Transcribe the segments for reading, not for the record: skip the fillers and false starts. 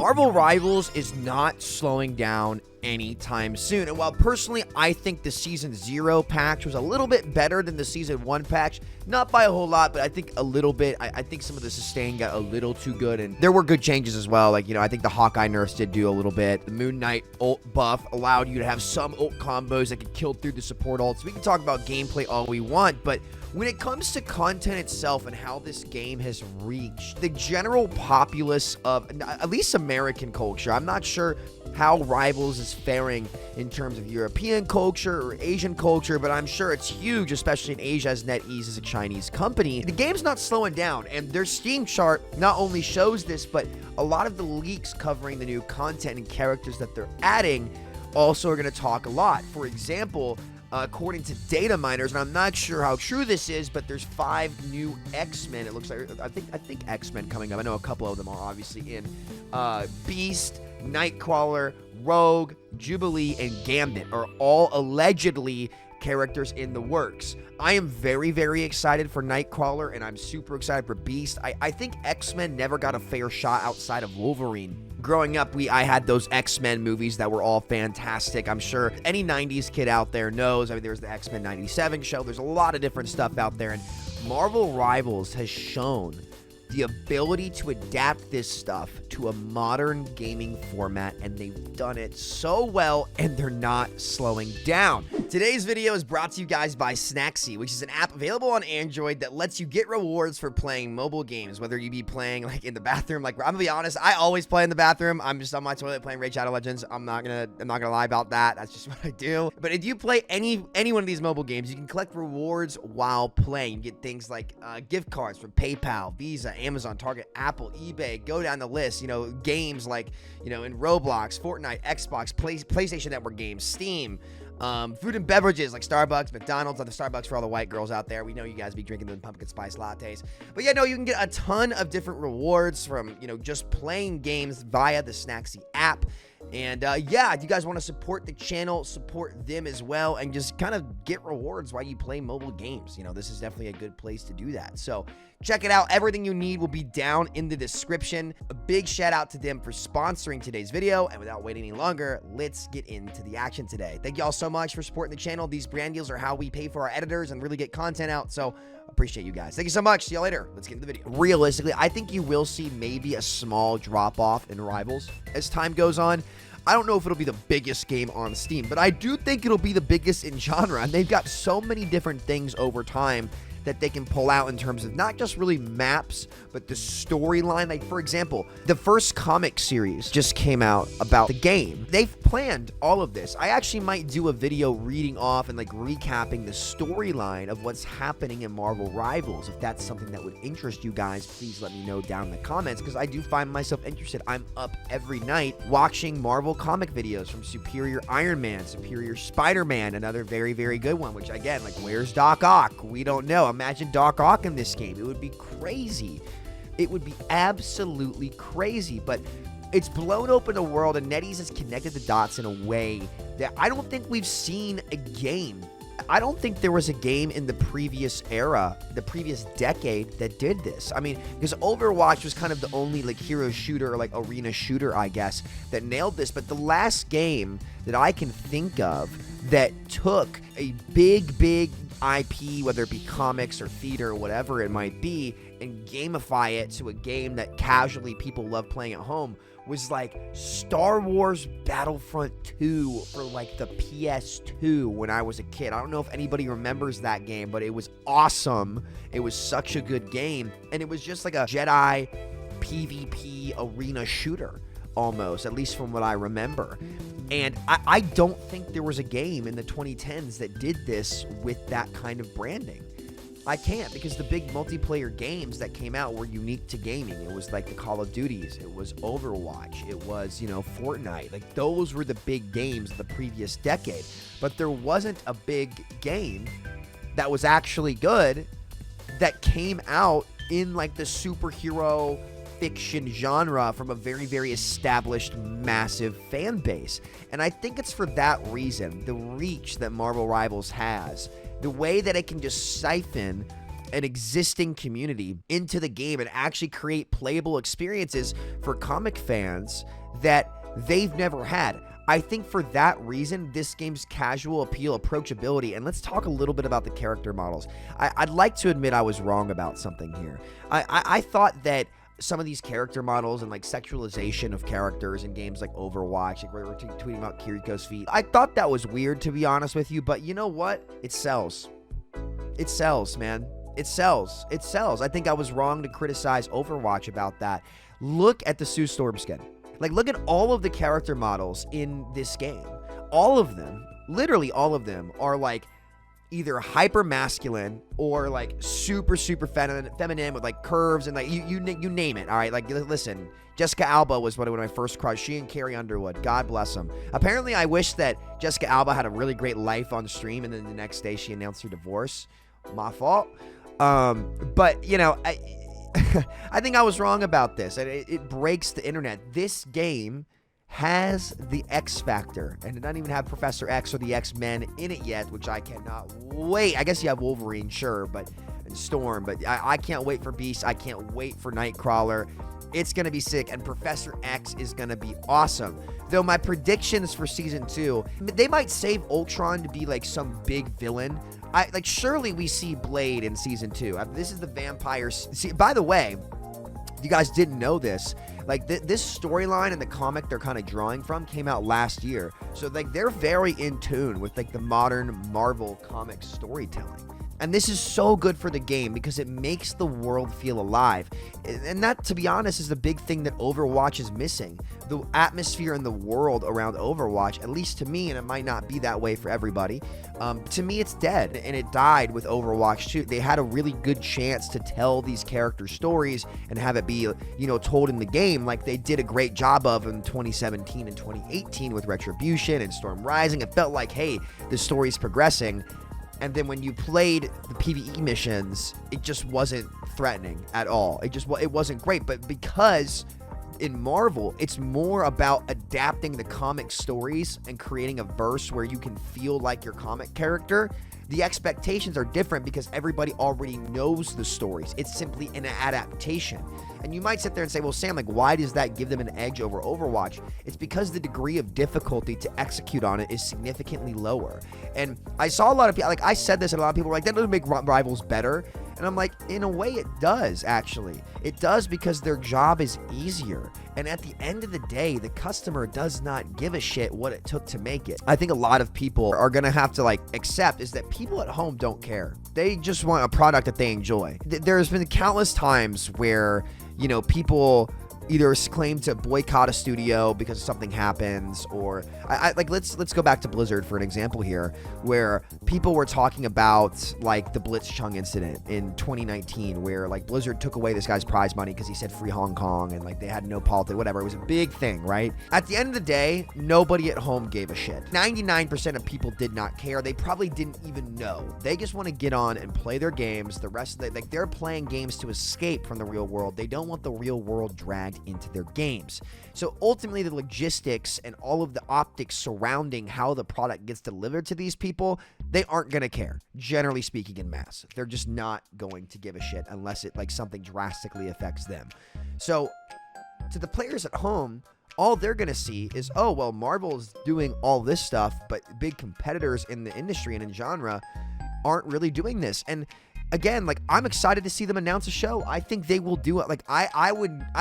Marvel Rivals is not slowing down anytime soon. And while personally I think the Season 0 patch was a little bit better than the Season 1 patch, not by a whole lot, but I think a little bit. I think some of the sustain got a little too good, and there were good changes as well. Like, I think the Hawkeye nerfs did do a little bit. The Moon Knight ult buff allowed you to have some ult combos that could kill through the support ults. We can talk about gameplay all we want, but when it comes to content itself and how this game has reached the general populace of at least American culture, I'm not sure how Rivals is faring in terms of European culture or Asian culture, but I'm sure it's huge, especially in Asia, as NetEase is a Chinese company. The game's not slowing down, and their Steam chart not only shows this, but a lot of the leaks covering the new content and characters that they're adding also are going to talk a lot. For example, according to data miners, and I'm not sure how true this is, but there's 5 new X-Men. It looks like I think X-Men coming up. I know a couple of them are obviously in. Beast, Nightcrawler, Rogue, Jubilee, and Gambit are all allegedly characters in the works. I am very, very excited for Nightcrawler, and I'm super excited for Beast. I think X-Men never got a fair shot outside of Wolverine. Growing up, I had those X-Men movies that were all fantastic. I'm sure any 90s kid out there knows. I mean, there's the X-Men 97 show. There's a lot of different stuff out there, and Marvel Rivals has shown the ability to adapt this stuff to a modern gaming format, and they've done it so well, and they're not slowing down. Today's video is brought to you guys by Snacksy, which is an app available on Android that lets you get rewards for playing mobile games, whether you be playing like in the bathroom. Like, I'm gonna be honest, I always play in the bathroom. I'm just on my toilet playing Raid Shadow Legends. I'm not gonna lie about that. That's just what I do. But if you play any one of these mobile games, you can collect rewards while playing. You get things like gift cards from PayPal, Visa, Amazon, Target, Apple, eBay, go down the list. Games like, in Roblox, Fortnite, Xbox, PlayStation Network games, Steam, food and beverages like Starbucks, McDonald's, other Starbucks for all the white girls out there. We know you guys be drinking them pumpkin spice lattes. But yeah, no, you can get a ton of different rewards from, just playing games via the Snacksy app. And yeah, if you guys want to support the channel, support them as well, and just kind of get rewards while you play mobile games, this is definitely a good place to do that. So check it out. Everything you need will be down in the description. A big shout out to them for sponsoring today's video. And without waiting any longer, let's get into the action today. Thank you all so much for supporting the channel. These brand deals are how we pay for our editors and really get content out. So appreciate you guys. Thank you so much. See you later. Let's get into the video. Realistically, I think you will see maybe a small drop off in Rivals as time goes on. I don't know if it'll be the biggest game on Steam, but I do think it'll be the biggest in genre. And they've got so many different things over time that they can pull out in terms of not just really maps, but the storyline. Like, for example, the first comic series just came out about the game. They've planned all of this. I actually might do a video reading off and like recapping the storyline of what's happening in Marvel Rivals. If that's something that would interest you guys, please let me know down in the comments, because I do find myself interested. I'm up every night watching Marvel comic videos from Superior Iron Man, Superior Spider-Man, another very, very good one, which again, like, where's Doc Ock? We don't know. Imagine Doc Ock in this game. It would be crazy. It would be absolutely crazy, but it's blown open a world, and NetEase has connected the dots in a way that I don't think we've seen a game. I don't think there was a game in the previous era, the previous decade, that did this. I mean, because Overwatch was kind of the only like hero shooter or like arena shooter, I guess, that nailed this. But the last game that I can think of that took a big IP, whether it be comics or theater or whatever it might be, and gamify it to a game that casually people love playing at home, was like Star Wars Battlefront 2 for like the PS2 when I was a kid. I don't know if anybody remembers that game, but it was awesome. It was such a good game, and it was just like a Jedi PvP arena shooter almost, at least from what I remember. And I don't think there was a game in the 2010s that did this with that kind of branding. I can't, because the big multiplayer games that came out were unique to gaming. It was like the Call of Duties, it was Overwatch, it was, Fortnite. Like, those were the big games of the previous decade. But there wasn't a big game that was actually good that came out in like the superhero fiction genre from a very, very established, massive fan base. And I think it's for that reason, the reach that Marvel Rivals has, the way that it can just siphon an existing community into the game and actually create playable experiences for comic fans that they've never had. I think for that reason, this game's casual appeal, approachability, and let's talk a little bit about the character models. I'd like to admit I was wrong about something here. I thought that some of these character models and like sexualization of characters in games like Overwatch, like we were tweeting about Kiriko's feet, I thought that was weird, to be honest with you, but you know what? It sells. It sells, man. It sells. It sells. I think I was wrong to criticize Overwatch about that. Look at the Sue Storm skin. Like, look at all of the character models in this game. All of them, literally all of them, are like either hyper masculine or like super feminine with like curves and like you name it. All right, like listen, Jessica Alba was one of my first crushes. She and Carrie Underwood, God bless them. Apparently, I wish that Jessica Alba had a really great life on stream, and then the next day she announced her divorce. My fault. But you know, I think I was wrong about this. It breaks the internet. This game has the X Factor, and it doesn't even have Professor X or the X-Men in it yet, which I cannot wait. I guess you have Wolverine, sure, and Storm, but I can't wait for Beast. I can't wait for Nightcrawler. It's going to be sick, and Professor X is going to be awesome. Though my predictions for Season 2, they might save Ultron to be like some big villain. Surely we see Blade in Season 2. This is the vampires. See, by the way, you guys didn't know this. Like, this storyline in the comic they're kind of drawing from came out last year. So, like, they're very in tune with, like, the modern Marvel comic storytelling. And this is so good for the game because it makes the world feel alive. And that, to be honest, is the big thing that Overwatch is missing. The atmosphere in the world around Overwatch, at least to me, and it might not be that way for everybody, to me it's dead. And it died with Overwatch 2. They had a really good chance to tell these character stories and have it be, you know, told in the game like they did a great job of in 2017 and 2018 with Retribution and Storm Rising. It felt like, hey, the story's progressing. And then when you played the PvE missions, it just wasn't threatening at all. It wasn't great. But because in Marvel, it's more about adapting the comic stories and creating a verse where you can feel like your comic character, the expectations are different because everybody already knows the stories. It's simply an adaptation. And you might sit there and say, well, Sam, like, why does that give them an edge over Overwatch? It's because the degree of difficulty to execute on it is significantly lower. And I saw a lot of people, like, I said this, and a lot of people were like, that doesn't make Rivals better. And I'm like, in a way it does, actually. It does because their job is easier. And at the end of the day, the customer does not give a shit what it took to make it. I think a lot of people are going to have to, like, accept is that people at home don't care. They just want a product that they enjoy. There's been countless times where, you know, people either claim to boycott a studio because something happens, or let's go back to Blizzard for an example here, where people were talking about like the Blitzchung incident in 2019, where like Blizzard took away this guy's prize money because he said free Hong Kong, and like they had no politics, whatever. It was a big thing, right? At the end of the day, nobody at home gave a shit. 99% of people did not care. They probably didn't even know. They just want to get on and play their games. The rest of they're playing games to escape from the real world. They don't want the real world dragged into their games. So ultimately, the logistics and all of the optics surrounding how the product gets delivered to these people, they aren't going to care. Generally speaking, in mass, they're just not going to give a shit unless it like something drastically affects them. So to the players at home, all they're going to see is, oh, well, Marvel's doing all this stuff, but big competitors in the industry and in genre aren't really doing this. And again, like, I'm excited to see them announce a show. I think they will do it. Like, I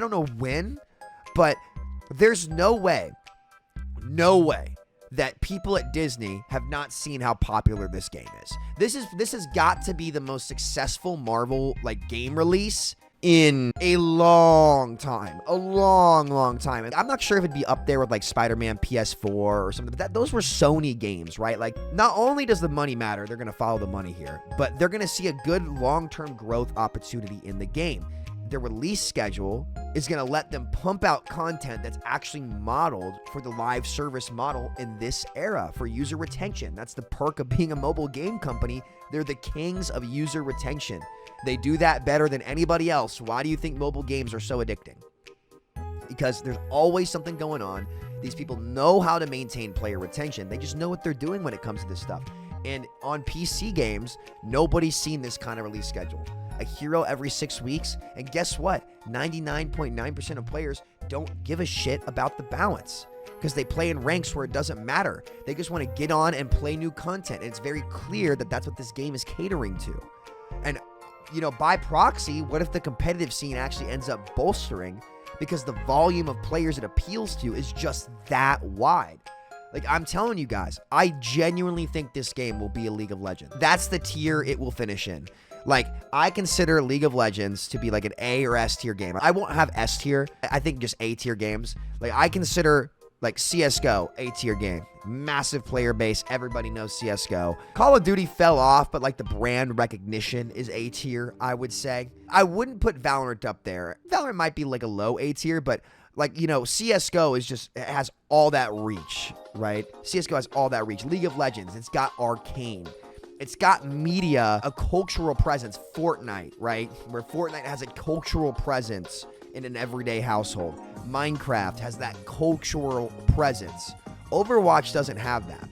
don't know when, but there's no way that people at Disney have not seen how popular this game is. This has got to be the most successful Marvel, like, game release in a long time. A long time. And I'm not sure if it'd be up there with, like, Spider-Man PS4 or something, but those were Sony games, right? Like, not only does the money matter, they're going to follow the money here, but they're going to see a good long-term growth opportunity in the game. Their release schedule is going to let them pump out content that's actually modeled for the live service model in this era for user retention. That's the perk of being a mobile game company. They're the kings of user retention. They do that better than anybody else. Why do you think mobile games are so addicting? Because there's always something going on. These people know how to maintain player retention. They just know what they're doing when it comes to this stuff. And on PC games, nobody's seen this kind of release schedule. a hero every 6 weeks. And guess what? 99.9% of players don't give a shit about the balance because they play in ranks where it doesn't matter. They just want to get on and play new content. And it's very clear that that's what this game is catering to. And, you know, by proxy, what if the competitive scene actually ends up bolstering because the volume of players it appeals to is just that wide? Like, I'm telling you guys, I genuinely think this game will be a League of Legends. That's the tier it will finish in. Like, I consider League of Legends to be like an A or S tier game. I won't have S tier. I think just A tier games. Like, I consider like CSGO A tier game. Massive player base. Everybody knows CSGO. Call of Duty fell off, but like the brand recognition is A tier, I would say. I wouldn't put Valorant up there. Valorant might be like a low A tier, but like, you know, CSGO is just, it has all that reach, right? CSGO has all that reach. League of Legends, it's got Arcane. It's got media, a cultural presence. Fortnite, right? Where Fortnite has a cultural presence in an everyday household. Minecraft has that cultural presence. Overwatch doesn't have that.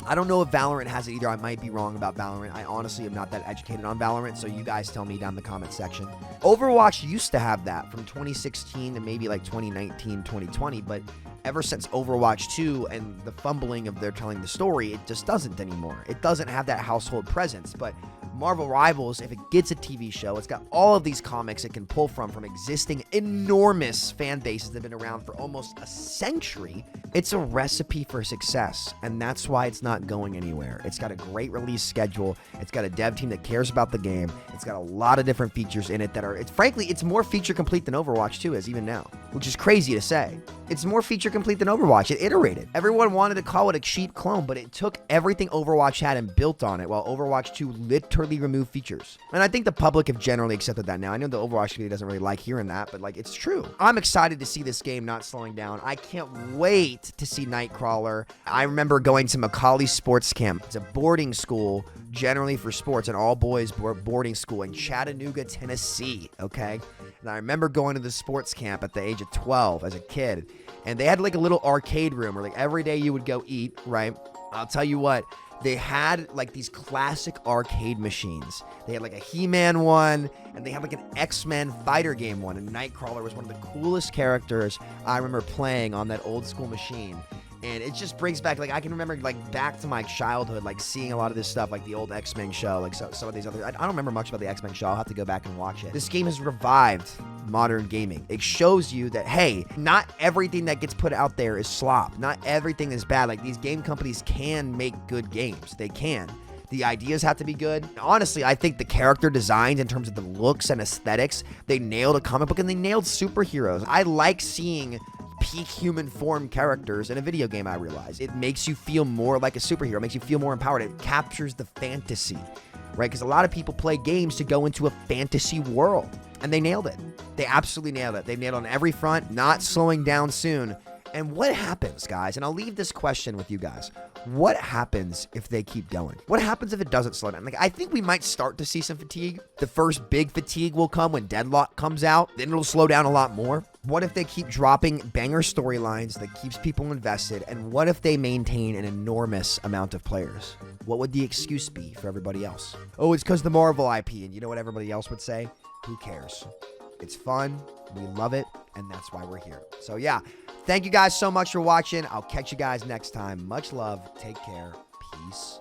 I don't know if Valorant has it either. I might be wrong about Valorant. I honestly am not that educated on Valorant, so you guys tell me down in the comment section. Overwatch used to have that from 2016 to maybe like 2019, 2020, but ever since Overwatch 2 and the fumbling of their telling the story, it just doesn't anymore. It doesn't have that household presence, but Marvel Rivals, if it gets a TV show, it's got all of these comics it can pull from existing enormous fan bases that have been around for almost a century. It's a recipe for success, and that's why it's not going anywhere. It's got a great release schedule. It's got a dev team that cares about the game. It's got a lot of different features in it that are, frankly, it's more feature complete than Overwatch 2 is even now, which is crazy to say. It's more feature complete than Overwatch. It iterated. Everyone wanted to call it a cheap clone, but it took everything Overwatch had and built on it, while Overwatch 2 literally removed features. And I think the public have generally accepted that now. I know the Overwatch community doesn't really like hearing that, but like, it's true. I'm excited to see this game not slowing down. I can't wait to see Nightcrawler. I remember going to Macaulay Sports Camp. It's a boarding school generally for sports, an all-boys boarding school in Chattanooga, Tennessee, okay? And I remember going to the sports camp at the age of 12 as a kid, and they had like a little arcade room where like every day you would go eat, right? I'll tell you what, they had like these classic arcade machines. They had like a He-Man one, and they had like an X-Men fighter game one, and Nightcrawler was one of the coolest characters I remember playing on that old school machine. And it just brings back, like, I can remember, like, back to my childhood, like, seeing a lot of this stuff, like the old X-Men show, like, some of these other, I don't remember much about the X-Men show. I'll have to go back and watch it. This game has revived modern gaming. It shows you that, hey, not everything that gets put out there is slop. Not everything is bad. Like, these game companies can make good games. They can. The ideas have to be good. Honestly, I think the character designs in terms of the looks and aesthetics, they nailed a comic book and they nailed superheroes. I like seeing peak human form characters in a video game. I realize it makes you feel more like a superhero. It makes you feel more empowered. It captures the fantasy, right? Because a lot of people play games to go into a fantasy world, and they nailed it. They absolutely nailed it. They nailed it on every front, not slowing down soon. And what happens, guys? And I'll leave this question with you guys. What happens if they keep going? What happens if it doesn't slow down? Like, I think we might start to see some fatigue. The first big fatigue will come when Deadlock comes out. Then it'll slow down a lot more. What if they keep dropping banger storylines that keeps people invested? And what if they maintain an enormous amount of players? What would the excuse be for everybody else? Oh, it's because the Marvel IP. And you know what everybody else would say? Who cares? It's fun. We love it. And that's why we're here. So yeah, thank you guys so much for watching. I'll catch you guys next time. Much love. Take care. Peace.